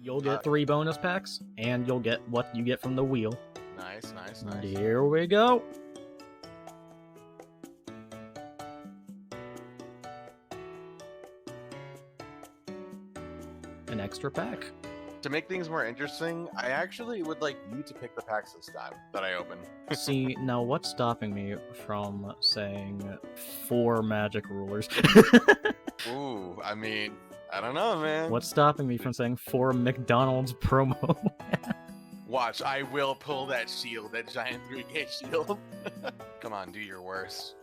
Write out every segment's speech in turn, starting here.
You'll get 3 bonus packs, and you'll get what you get from the wheel. Nice. And here we go. An extra pack. To make things more interesting, I actually would like you to pick the packs this time that I open. See, now what's stopping me from saying 4 magic rulers? Ooh, I mean, I don't know, man. What's stopping me from saying 4 McDonald's promo? Watch, I will pull that shield, that giant 3K shield. Come on, do your worst.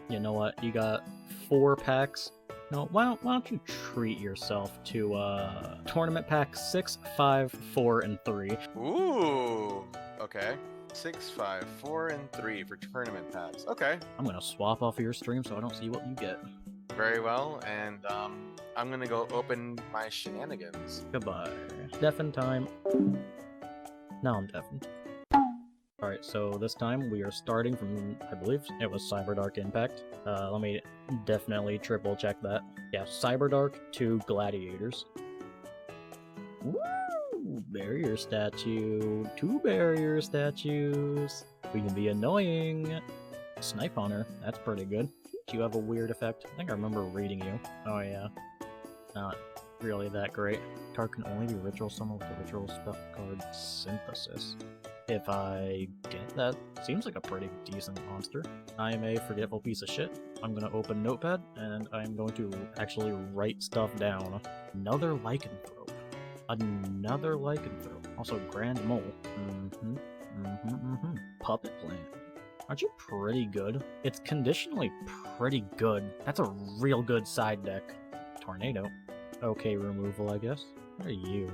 You know what? You got 4 packs. No, why don't you treat yourself to tournament pack 6, 5, 4, and 3. Ooh, okay. 6, 5, 4, and 3 for tournament packs. Okay. I'm gonna swap off of your stream so I don't see what you get. Very well, and I'm gonna go open my shenanigans. Goodbye. Deafen time. Now I'm deafened. Alright, so this time we are starting from, I believe it was Cyberdark Impact. Let me definitely triple check that. Yeah, Cyberdark to Gladiators. Woo! Barrier statue. 2 barrier statues. We can be annoying. Snipe Hunter. That's pretty good. Do you have a weird effect? I think I remember reading you. Oh yeah. Not really that great. Card can only be ritual summoned with the ritual spell card Synthesis. If I get that, seems like a pretty decent monster. I am a forgetful piece of shit. I'm gonna open Notepad, and I'm going to actually write stuff down. Another Lycanthrope. Another Lycanthrope. Also, Grand Mole. Puppet Plant. Aren't you pretty good? It's conditionally pretty good. That's a real good side deck. Tornado. Okay, removal, I guess. What are you?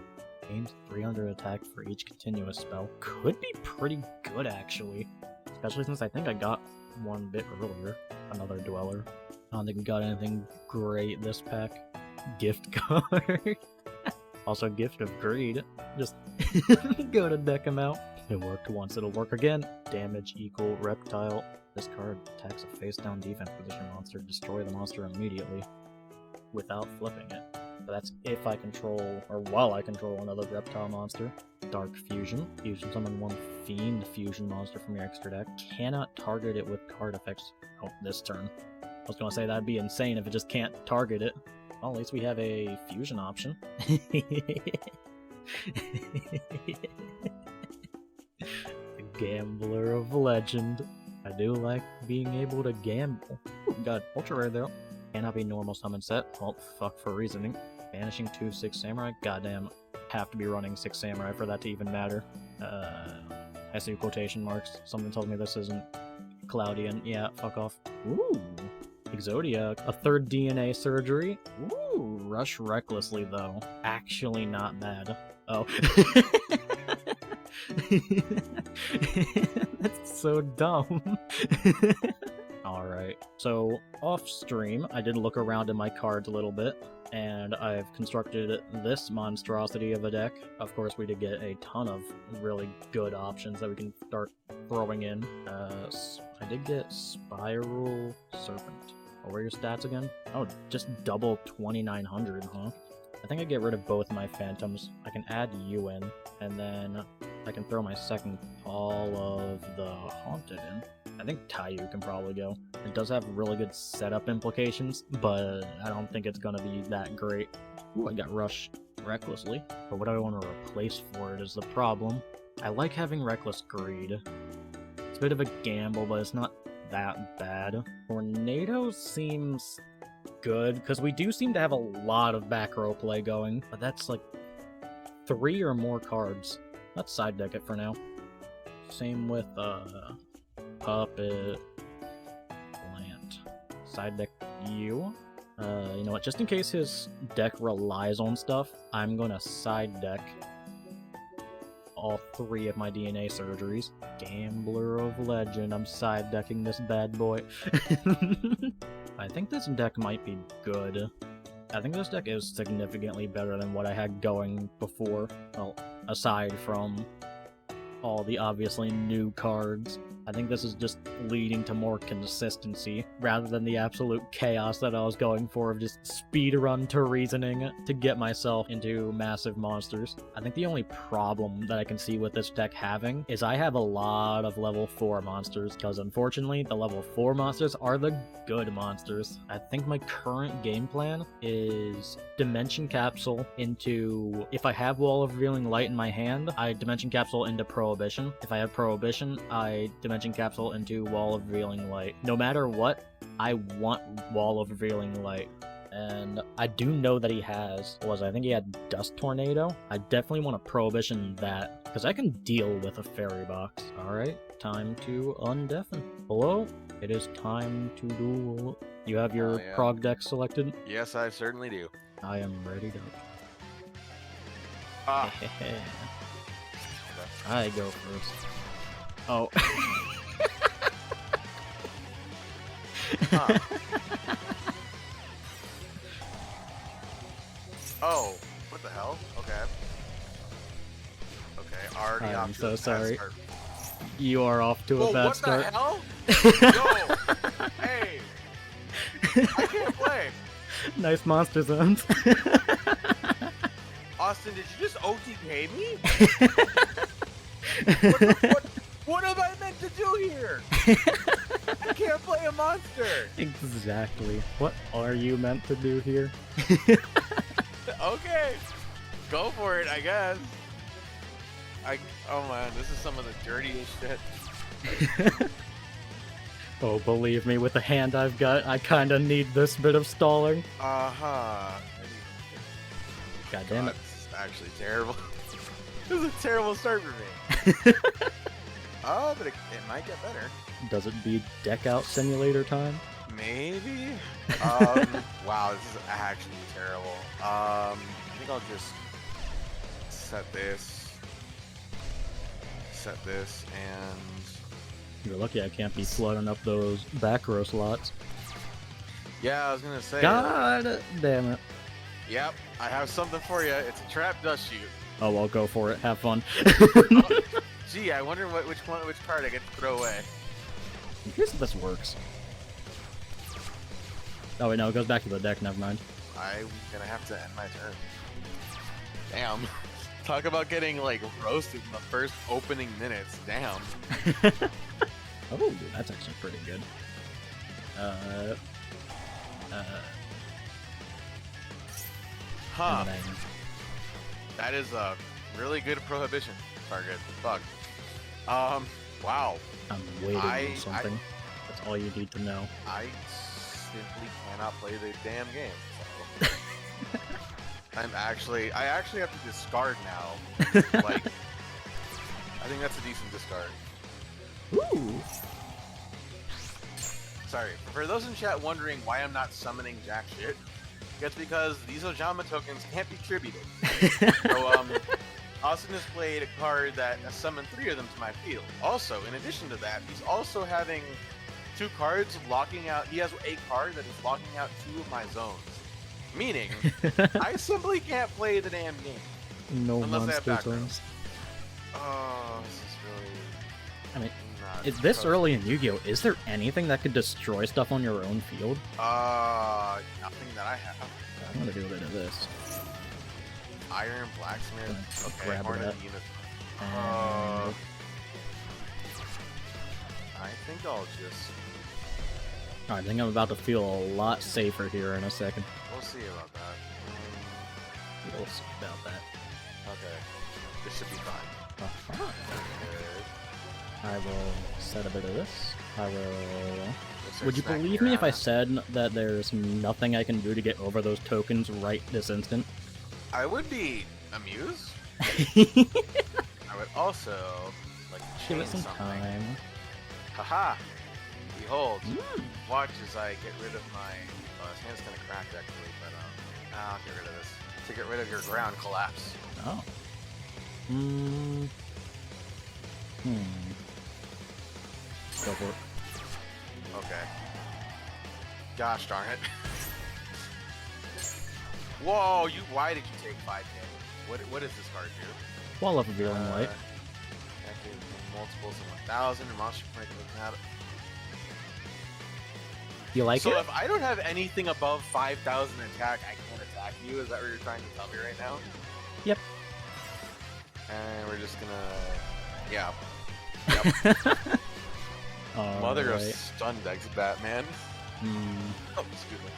Gains 300 attack for each continuous spell. Could be pretty good, actually. Especially since I think I got one bit earlier. Another Dweller. I don't think we got anything great this pack. Gift card. Also, Gift of Greed. Just go to deck him out. It worked once, it'll work again. Damage equal Reptile. This card attacks a face-down defense position monster. Destroy the monster immediately without flipping it. But that's if I control, or while I control another reptile monster. Dark Fusion. Fusion summon 1 Fiend Fusion monster from your extra deck. Cannot target it with card effects. Oh, this turn. I was gonna say that'd be insane if it just can't target it. Well, at least we have a fusion option. Gambler of Legend. I do like being able to gamble. Ooh, got ultra rare though. Cannot be normal summon set. Well, fuck for reasoning. Banishing 2 6 Samurai. Goddamn, have to be running 6 Samurai for that to even matter. I see quotation marks. Something tells me this isn't Cloudian. Yeah, fuck off. Ooh, Exodia. A 3rd DNA surgery. Ooh, Rush Recklessly though. Actually not bad. Oh. That's so dumb. Alright, so off stream, I did look around in my cards a little bit, and I've constructed this monstrosity of a deck. Of course, we did get a ton of really good options that we can start throwing in. I did get Spiral Serpent. What were your stats again? Oh, just double 2900, huh? I think I get rid of both my Phantoms. I can add you in, and then I can throw my second Call of the Haunted in. I think Taiyu can probably go. It does have really good setup implications, but I don't think it's gonna be that great. Ooh, I got Rush Recklessly. But what do I want to replace for it is the problem. I like having Reckless Greed. It's a bit of a gamble, but it's not that bad. Tornado seems good, because we do seem to have a lot of back row play going, but that's like 3 or more cards. Let's side deck it for now. Same with Puppet Plant. Side deck you. You know what, just in case his deck relies on stuff, I'm gonna side deck all 3 of my DNA surgeries. Gambler of Legend, I'm side decking this bad boy. I think this deck might be good. I think this deck is significantly better than what I had going before. Well, aside from all the obviously new cards. I think this is just leading to more consistency rather than the absolute chaos that I was going for of just speedrun to reasoning to get myself into massive monsters. I think the only problem that I can see with this deck having is I have a lot of level 4 monsters, because unfortunately the level 4 monsters are the good monsters. I think my current game plan is Dimension Capsule into, if I have Wall of Revealing Light in my hand, I Dimension Capsule into Prohibition. If I have Prohibition, I Dimension Capsule into Wall of Revealing Light. No matter what, I want Wall of Revealing Light. And I do know that he has, I think he had Dust Tornado. I definitely want to Prohibition that, because I can deal with a Fairy Box. Alright, time to undeafen. Hello? It is time to duel. You have your prog deck selected? Yes, I certainly do. I am ready to... Ah. I go first. Oh. Huh. Oh, what the hell? Okay. Okay, already I'm off to so a bad sorry. start. You are off to a bad start. What the hell? Yo! Hey! I can't play! Nice monster zones. Austin, did you just OTK me? What am I meant to do here? I can't play a monster! Exactly. What are you meant to do here? Okay. Go for it, I guess. Oh man, this is some of the dirtiest shit. Oh, believe me, with the hand I've got, I kinda need this bit of stalling. Uh-huh. God damn it. This is actually terrible. This is a terrible start for me. Oh, but it might get better. Does it beat Deck Out Simulator time? Maybe. Wow, this is actually terrible. I think I'll just set this, and You're lucky I can't be flooding up those back row slots. yeah, I was gonna say. God damn it. Yep, I have something for you. It's a trap dust shoot. Oh, I'll go for it. Have fun. Gee, I wonder which card I get to throw away. Here's if this works. Oh wait, no, it goes back to the deck. Never mind. I'm gonna have to end my turn. Damn. Talk about getting like roasted in the first opening minutes. Damn. Oh, dude, that's actually pretty good. Huh. And then That is a really good prohibition target. Fuck. Wow. I'm waiting on something. That's all you need to know. I simply cannot play the damn game. So. I actually have to discard now. Like, I think that's a decent discard. Ooh. Sorry, for those in chat wondering why I'm not summoning jack shit, it's because these Ojama tokens can't be tributed. So, Austin has played a card that has summoned 3 of them to my field. Also, in addition to that, he's also having 2 cards locking out. He has a card that is locking out 2 of my zones. Meaning, I simply can't play the damn game. No unless I have monster background. zones. Oh, this is really... I mean, not it's this close. early in Yu-Gi-Oh! Is there anything that could destroy stuff on your own field? Nothing that I have. I'm gonna do a bit of this. Iron Blacksmith. Okay, grab Hornet that. Unit. And I think I'll just... I think I'm about to feel a lot safer here in a second. We'll see about that. We'll see about that. Okay. This should be fine. Uh-huh. Good. I will set a bit of this. I will... Looks Would you like believe me if I said that there's nothing I can do to get over those tokens right this instant? I would be amused. I would also like to Give change it some something. time. Haha! Behold, Mm. watch as I get rid of my... Oh, this hand's kind of cracked actually, but I'll get rid of this. To get rid of your ground collapse. Oh. Go for it. Okay. Gosh darn it. Whoa, why did you take 5 damage? What does this card do? Wall of Revealing Light. multiples of 1,000 and monster point looking at it. You like it? So if I don't have anything above 5,000 attack, I can't attack you? Is that what you're trying to tell me right now? Yep. And we're just gonna... Yeah. Yep. Mother of stun decks, Batman. Oh, excuse me.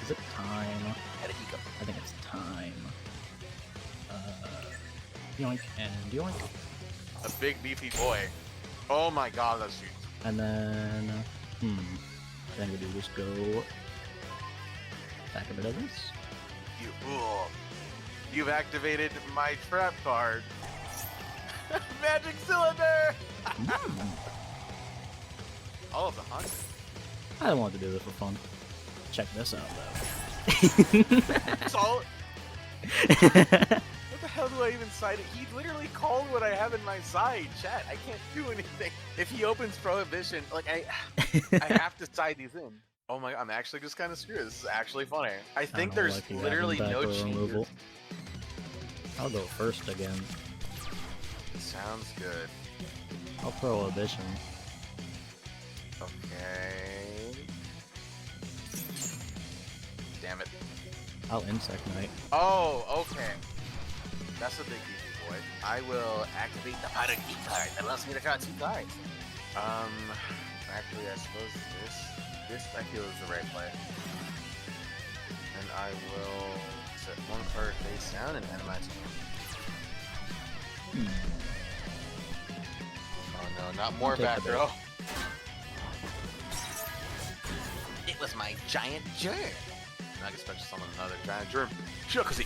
Is it time? Had a hiccup. I think it's time. Yoink and yoink. A big beefy boy. Oh my god, that's huge. And then, I think we do just go back a bit of this. You've activated my trap card. Magic cylinder! All of the hunt. I don't want to do this for fun. Check this out, though. That's all. What the hell do I even side it? He literally called what I have in my side, chat. I can't do anything. If he opens Prohibition, like I have to side these in. Oh my, I'm actually just kind of screwed. This is actually funny. I think there's literally no changes. I'll go first again. Sounds good. I'll Prohibition. Okay. Damn it. I'll Insect Knight. Oh, okay. That's a big beefy boy. I will activate the auto key card. That allows me to draw 2 cards. Actually, I suppose this I feel is the right play. And I will set 1 card face down and end my turn. Oh no, not more back row. It was my giant germ. Now I can special summon another giant germ. Shuckasy.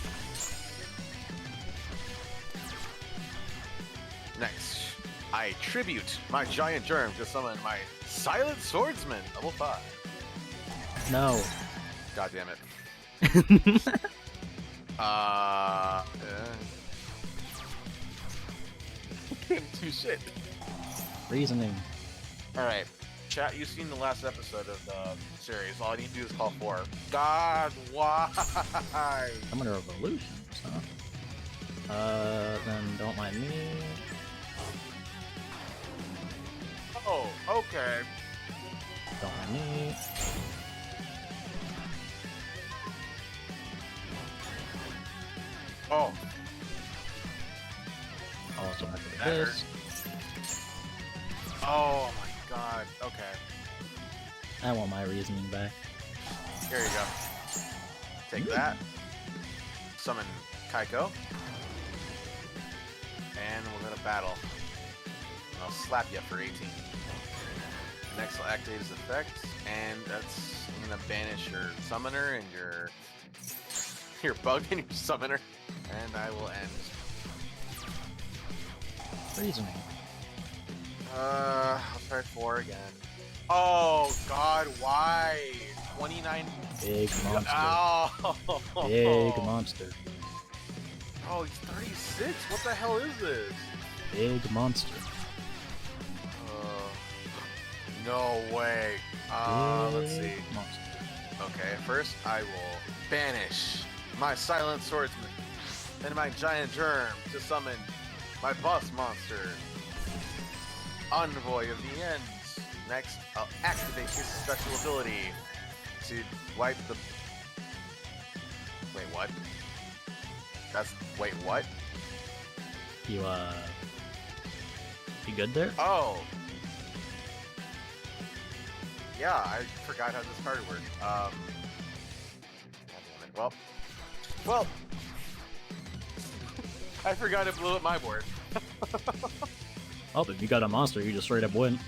Next, I tribute my giant germ to summon my silent swordsman, level 5. No. God damn it. Can't do shit. Reasoning. Alright. Chat, you've seen the last episode of the series. All I need to do is call 4. God, why? Summoner of Illusions, huh? Then don't mind me. Oh, okay. Don't mind me. Oh. Also activate this. Oh my god, okay. I want my reasoning back. Here you go. Take that. Summon Kaiko. And we're gonna battle. And I'll slap you for 18. Next I'll activate his effect, and that's I'm gonna banish your summoner and your bug and your summoner. And I will end. Reasoning. I'll try 4 again. Oh god, why? 29. Big monster. Oh. Big monster. Oh, he's 36? What the hell is this? Big monster. No way. Let's see. Monster. Okay, first I will banish my silent swordsman and my giant germ to summon my boss monster, Envoy of the Ends. Next, I'll activate his special ability to wipe the... Wait, what? Wait, what? You good there? Oh! Yeah, I forgot how this card worked. God damn it. Well, I forgot it blew up my board. Oh, if you got a monster, you just straight up win.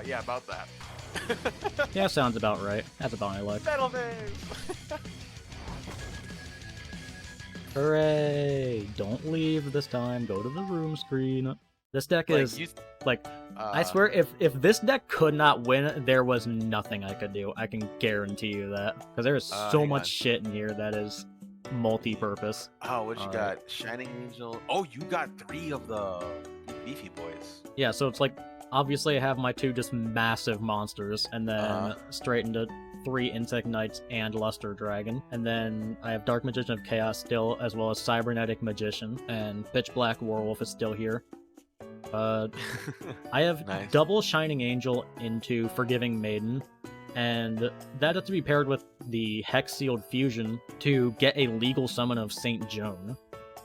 Yeah, about that. Yeah, sounds about right. That's about my luck. Metal Phase! Hooray! Don't leave this time. Go to the room screen. This deck is like, I swear, if this deck could not win, there was nothing I could do. I can guarantee you that, because there is so much shit in here that is multi-purpose. Oh, what you got? Shining Angel. Oh, you got 3 of the beefy boys. Yeah, so it's like, obviously I have my 2 just massive monsters, and then straight into 3 Insect Knights and Luster Dragon. And then I have Dark Magician of Chaos still, as well as Cybernetic Magician, and Pitch Black Werewolf is still here. I have Nice. double Shining Angel into Forgiving Maiden, and that has to be paired with the Hex Sealed Fusion to get a legal summon of Saint Joan.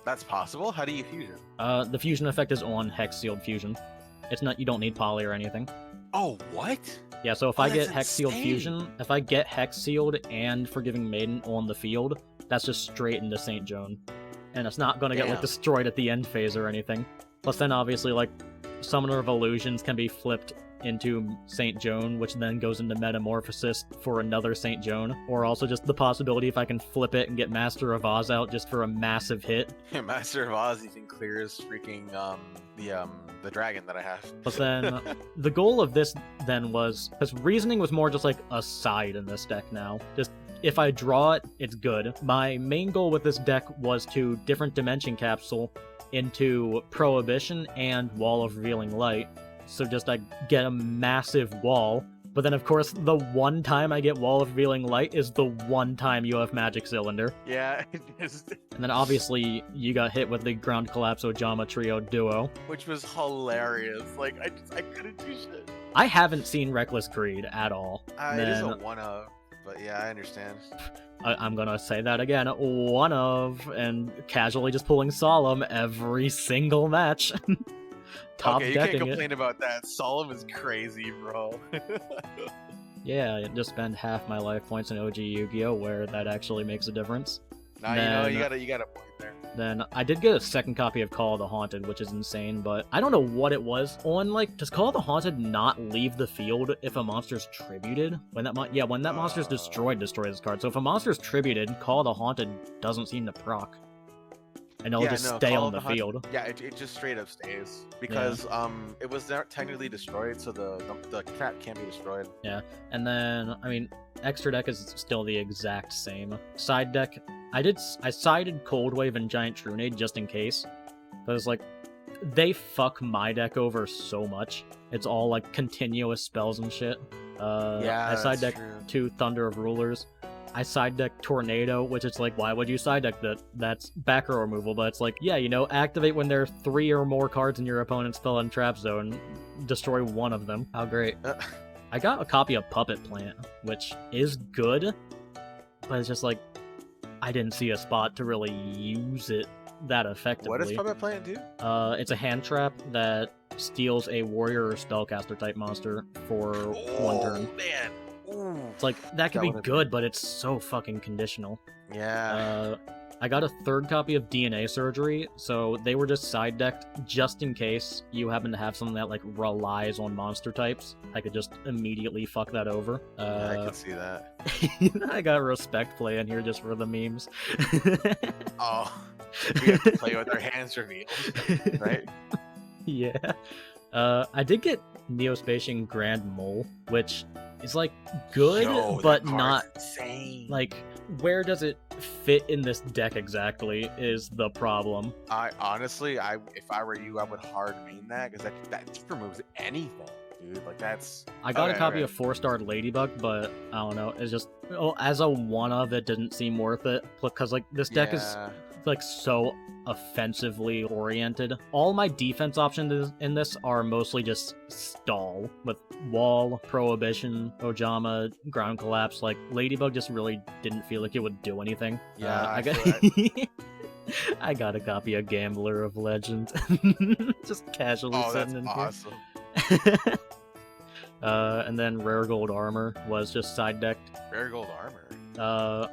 That's possible? How do you fusion? The fusion effect is on Hex Sealed Fusion. It's not, you don't need poly or anything. Oh, what? Yeah, so if Oh, I get that's Hex Sealed insane. Fusion, if I get Hex Sealed and Forgiving Maiden on the field, that's just straight into Saint Joan. And it's not gonna get, like, Damn. destroyed at the end phase or anything. Plus then, obviously, like, Summoner of Illusions can be flipped into Saint Joan, which then goes into Metamorphosis for another Saint Joan. Or also just the possibility if I can flip it and get Master of Oz out just for a massive hit. Master of Oz even clears freaking the dragon that I have. But then the goal of this then was, because Reasoning was more just like a side in this deck now. Just if I draw it, it's good. My main goal with this deck was to different Dimension Capsule into Prohibition and Wall of Revealing Light. So just I get a massive wall. But then, of course, the one time I get Wall of Revealing Light is the one time you have Magic Cylinder. Yeah, it is. And then, obviously, you got hit with the Ground Collapse Ojama Trio Duo. Which was hilarious. Like, I couldn't do shit. I haven't seen Reckless Greed at all. It is a one-of, but yeah, I understand. I'm gonna say that again. One of, and casually just pulling Solemn every single match. Top Okay, you decking can't complain about that. Solemn is crazy, bro. Yeah, I just spend half my life points in OG Yu-Gi-Oh! Where that actually makes a difference. Nah, Then- you got a point there. Then I did get a second copy of Call of the Haunted, which is insane, but I don't know what it was. On, like, does Call of the Haunted not leave the field if a monster's tributed? When that when that monster's destroyed, destroy this card. So if a monster's tributed, Call of the Haunted doesn't seem to proc. And it'll just stay Call on of the Hunt- field. Yeah, it just straight up stays because it was not technically destroyed, so the trap can't be destroyed. And then, I mean, extra deck is still the exact same. Side deck, I sided Cold Wave and Giant Trunade just in case. Because, like, they fuck my deck over so much. It's all, like, continuous spells and shit. I side deck 2 Thunder of Rulers. I side deck Tornado, which is like, why would you side deck that? That's back row removal, but it's like, yeah, you know, activate when there are 3 or more cards in your opponent's spell and trap zone, destroy one of them. How great. I got a copy of Puppet Plant, which is good, but it's just like, I didn't see a spot to really use it that effectively. What does Puppet Plant do? It's a hand trap that steals a warrior or spellcaster type monster for 1 turn. Man. Ooh. It's like, that could That be would've good, but it's so fucking conditional. Yeah. I got a 3rd copy of DNA Surgery, so they were just side decked just in case you happen to have something that, like, relies on monster types. I could just immediately fuck that over. Yeah, I can see that. I got Respect Play in here just for the memes. Oh, we have to play with our hands revealed, right? Yeah. I did get Neospatian Grand Mole, which is, like, good, Yo, but that card's not, insane. like, where does it fit in this deck exactly is the problem. I honestly, if I were you, I would hard main that because that just removes anything, dude. Like that's. I got a Okay, copy okay. of 4-star Ladybug, but I don't know. It's just, as a one of, it didn't seem worth it because, like, this deck is, Yeah. like, so offensively oriented. All my defense options in this are mostly just stall with Wall, Prohibition, Ojama, Ground Collapse. Like, Ladybug just really didn't feel like it would do anything. Yeah, I I got feel I got a copy of Gambler of Legend. Just casually Oh, that's sitting in awesome. here. And then Rare Gold Armor was just side decked. Rare gold armor.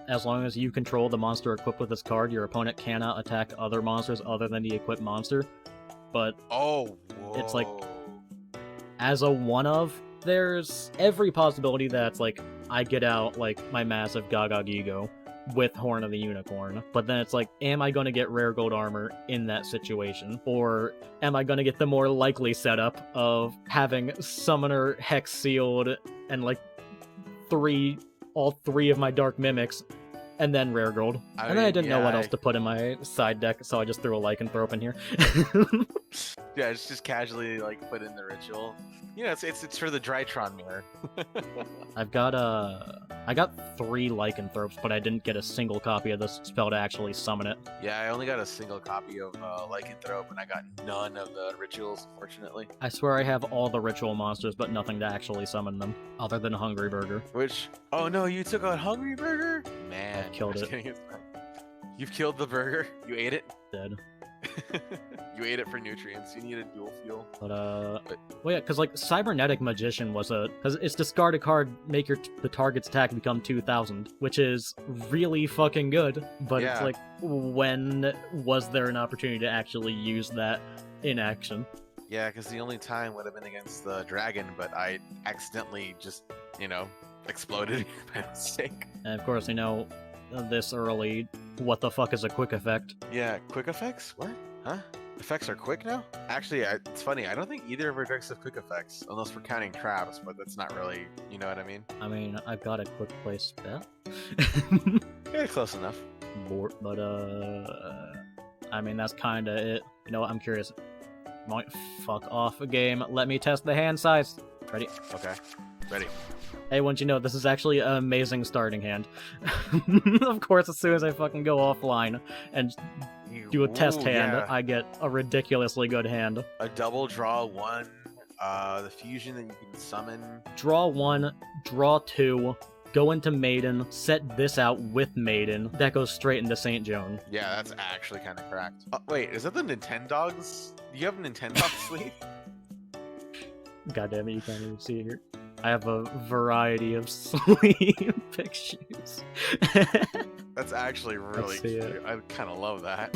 As long as you control the monster equipped with this card, your opponent cannot attack other monsters other than the equipped monster. But Oh, whoa. It's like- as a one-of, there's every possibility that's like, I get out, like, my massive Gaga Gigo with Horn of the Unicorn. But then it's like, am I going to get Rare Gold Armor in that situation? Or am I going to get the more likely setup of having Summoner Hex Sealed and, like, all three of my Dark Mimics and then Rare Gold. I And then I mean, didn't know what yeah, else to put in my side deck, so I just threw a Lycanthrope in here. Yeah, it's just casually like put in the ritual. You know, it's for the Drytron mirror. I got 3 Lycanthropes, but I didn't get a single copy of this spell to actually summon it. Yeah, I only got a single copy of Lycanthrope, and I got none of the rituals, unfortunately. I swear I have all the ritual monsters, but nothing to actually summon them, other than Hungry Burger. Which, oh no, you took out Hungry Burger? Man, I killed I'm just it. kidding, it's fine. You've killed the burger. You ate it. Dead. You ate it for nutrients. You need a dual fuel. But well, yeah, because like Cybernetic Magician was because it's discard a card, make the target's attack become 2,000, which is really fucking good. But Yeah. it's like, when was there an opportunity to actually use that in action? Yeah, because the only time would have been against the dragon, but I accidentally just, you know, exploded by mistake. And of course, this early, what the fuck is a quick effect? Yeah, quick effects? What? Huh? Effects are quick now? Actually, it's funny. I don't think either of our decks have quick effects, unless we're counting traps, but that's not really, you know what I mean? I mean, I've got a quick play spell. Yeah, close enough. But I mean, that's kind of it. You know what? I'm curious. Fuck off a game. Let me test the hand size. Ready? Okay. Ready. Hey, once you know, this is actually an amazing starting hand. Of course, as soon as I fucking go offline and do a test hand, yeah. I get a ridiculously good hand. A double draw 1, the fusion that you can summon. Draw 1, draw 2, go into Maiden, set this out with Maiden. That goes straight into St. Joan. Yeah, that's actually kind of cracked. Wait, is that the Nintendogs? Do you have a Nintendog sleeve? God damn it, you can't even see it here. I have a variety of sleeve pictures. That's actually really see cute. I kind of love that.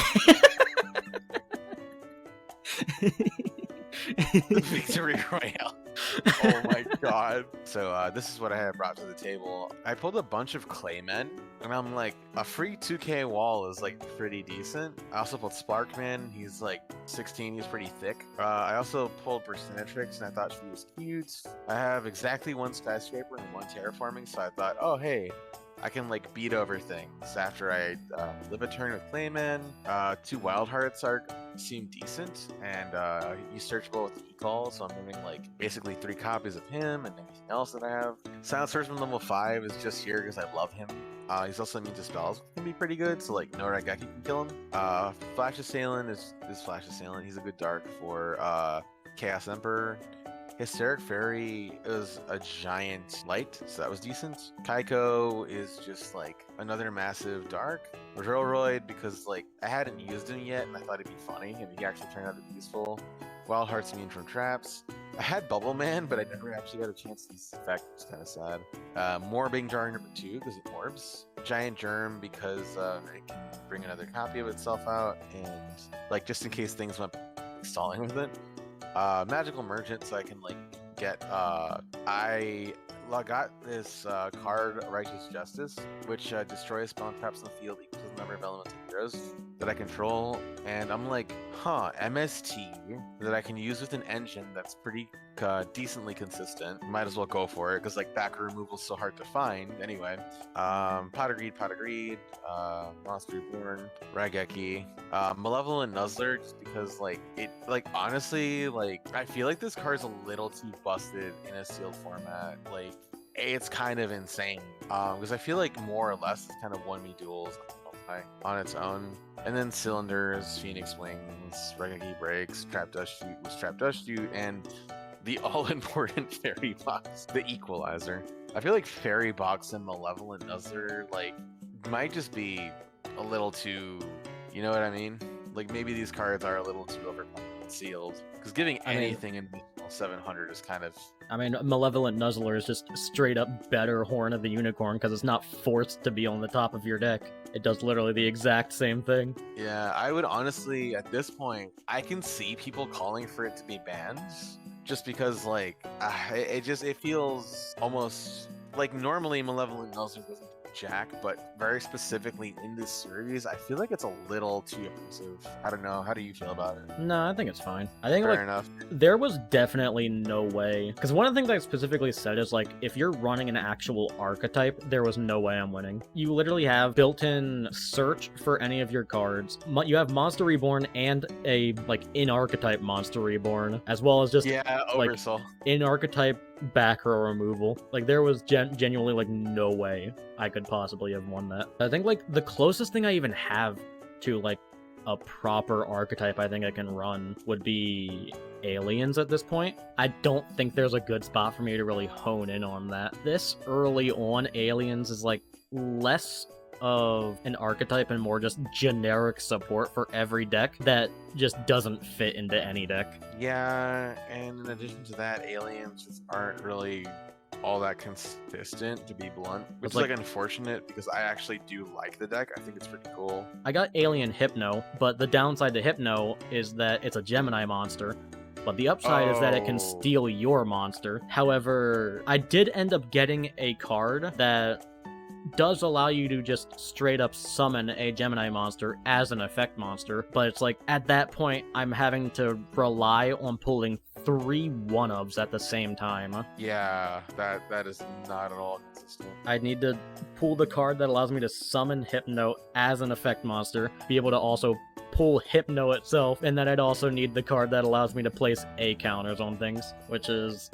Victory Royale. Oh my god. So this is what I have brought to the table. I pulled a bunch of Claymen, and I'm like, a free 2k wall is like pretty decent. I also pulled Sparkman. He's like 16, he's pretty thick. I also pulled Percentrix, and I thought she was cute. I have exactly 1 Skyscraper and 1 Terraforming, so I thought, oh hey, I can like beat over things after I live a turn with Clayman. 2 Wild Hearts seem decent, and he's searchable with e-call, so I'm moving like basically 3 copies of him and anything else that I have. Silent Swordsman level 5 is just here because I love him. He's also immune to spells, which can be pretty good, so like Noragaki can kill him. Flash Assailant is Flash Assailant. He's a good dark for Chaos Emperor. Hysteric Fairy is a giant light, so that was decent. Kaiko is just like another massive dark. Drillroid, because like I hadn't used him yet and I thought it'd be funny, and he actually turned out to be useful. Wild Heart's immune from traps. I had Bubble Man, but I never actually got a chance to use this effect, which is kind of sad. Morbing Jar number 2, because it morbs. Giant Germ, because it can bring another copy of itself out, and like just in case things went stalling with it. Magical Merchant, so I can like get I got this card, Righteous Justice, which destroys spawn traps in the field equals the number of elemental heroes that I control, and I'm like, MST that I can use with an engine that's pretty decently consistent. Might as well go for it, because like backer removal is so hard to find anyway. Pot of Greed, Monster Reborn, Raigeki, Malevolent Nuzzler, just because like it, like honestly, like I feel like this card's a little too busted in a sealed format. Like it's kind of insane, because I feel like more or less it's kind of 1v duels on its own. And then Cylinders, Phoenix Wings, Raigeki Breaks, Trap Dust Shoot, and the all-important Fairy Box, the Equalizer. I feel like Fairy Box and Malevolent Nuzzler like might just be a little too, you know what I mean? Like maybe these cards are a little too overpowered and sealed, because giving anything in 700 is kind of... I mean, Malevolent Nuzzler is just straight up better Horn of the Unicorn, because it's not forced to be on the top of your deck. It does literally the exact same thing. Yeah, I would honestly, at this point, I can see people calling for it to be banned, just because, like, it feels almost... Like, normally Malevolent Nuzzler doesn't do Jack, but very specifically in this series, I feel like it's a little too abusive. I don't know. How do you feel about it? No, I think it's fine. I think Fair like enough. there was definitely no way, because one of the things I specifically said is like if you're running an actual archetype, there was no way I'm winning. You literally have built-in search for any of your cards. You have Monster Reborn and a like in archetype Monster Reborn, as well as just like Oversoul. in archetype back row removal. Like there was genuinely like no way I could possibly have won that. I think like the closest thing I even have to like a proper archetype I think I can run would be aliens at this point. I don't think there's a good spot for me to really hone in on that. This early on, aliens is like less of an archetype and more just generic support for every deck that just doesn't fit into any deck. Yeah, and in addition to that, aliens just aren't really all that consistent, to be blunt, which is like unfortunate because I actually do like the deck. I think it's pretty cool. I got Alien Hypno, but the downside to Hypno is that it's a Gemini monster. But the upside is that it can steal your monster. However, I did end up getting a card that does allow you to just straight up summon a Gemini monster as an effect monster, but it's like at that point I'm having to rely on pulling 3 one-ofs at the same time. Yeah, that is not at all consistent. I need to pull the card that allows me to summon Hypno as an effect monster, be able to also pull Hypno itself, and then I'd also need the card that allows me to place A counters on things, which is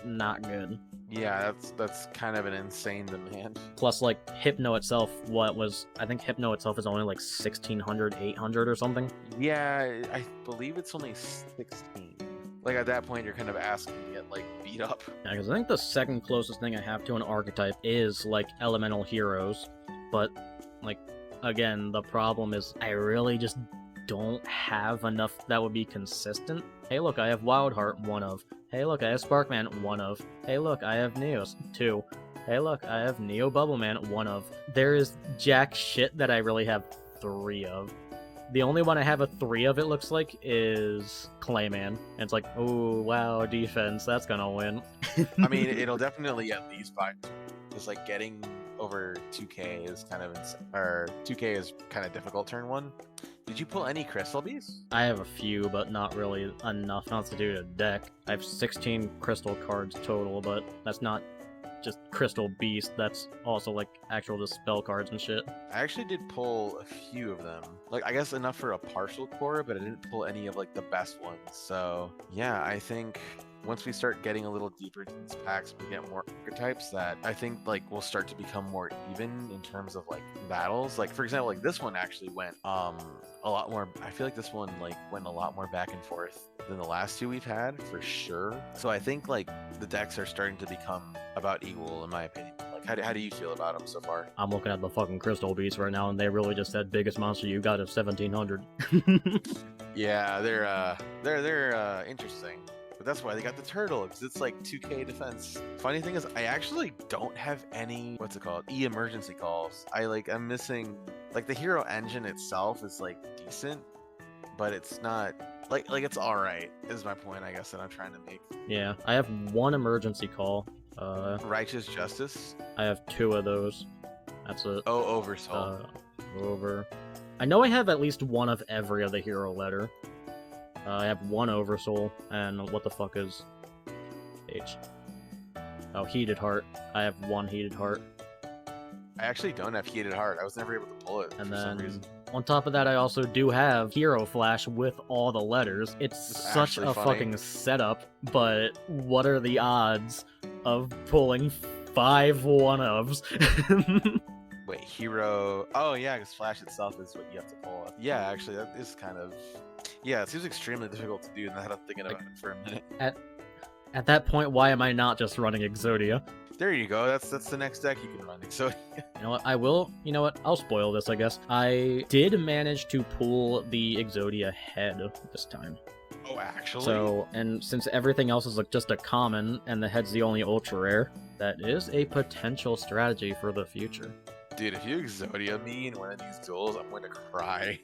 not good. Yeah, that's kind of an insane demand. Plus, like, Hypno itself, I think Hypno itself is only like 1600, 800 or something. Yeah, I believe it's only 16. Like, at that point, you're kind of asking to get, like, beat up. Yeah, because I think the second closest thing I have to an archetype is, like, Elemental Heroes. But, like, again, the problem is I really just don't have enough that would be consistent. Hey, look, I have Wildheart, 1 of. Hey, look, I have Sparkman, 1 of. Hey, look, I have Neos, 2. Hey, look, I have Neo Bubbleman, 1 of. There is jack shit that I really have 3 of. The only one I have a 3 of, it looks like, is Clayman. And it's like, oh, wow, defense, that's gonna win. I mean, it'll definitely at least buy. Just like getting over 2k is kind of insane. Or 2k is kind of difficult turn 1. Did you pull any Crystal Beasts? I have a few, but not really enough not to do a deck. I have 16 Crystal cards total, but that's not just Crystal Beast, that's also like actual just spell cards and shit. I actually did pull a few of them. Like, I guess enough for a partial core, but I didn't pull any of like the best ones. So yeah, I think once we start getting a little deeper into these packs, we get more archetypes that I think like will start to become more even in terms of like battles. Like for example, like this one actually went a lot more. I feel like this one like went a lot more back and forth than the last 2 we've had for sure. So I think like the decks are starting to become about equal in my opinion. Like how do you feel about them so far? I'm looking at the fucking Crystal Beast right now, and they really just said biggest monster you got is 1700. Yeah, they're interesting. But that's why they got the turtle, because it's like 2k defense. Funny thing is, I actually don't have any, what's it called, emergency calls. I'm missing, like the hero engine itself is like decent, but it's not, like it's alright, is my point, I guess, that I'm trying to make. Yeah, I have 1 emergency call. Righteous Justice? I have 2 of those. That's it. Oh, Oversoul. Over. I know I have at least 1 of every other hero letter. I have 1 Oversoul, and what the fuck is H? Oh, Heated Heart. I have 1 Heated Heart. I actually don't have Heated Heart. I was never able to pull it And for some reason. On top of that, I also do have Hero Flash with all the letters. It's such a fucking setup, but what are the odds of pulling 5 one-ofs? Wait, Hero... Oh yeah, because Flash itself is what you have to pull. Yeah, actually, that is kind of... Yeah, it seems extremely difficult to do now that I'm thinking about it for a minute. At that point, why am I not just running Exodia? There you go, that's the next deck you can run, Exodia. You know what, I'll spoil this, I guess. I did manage to pull the Exodia head this time. Oh, actually? So, and since everything else is like just a common, and the head's the only ultra rare, that is a potential strategy for the future. Dude, if you Exodia me in one of these duels, I'm going to cry.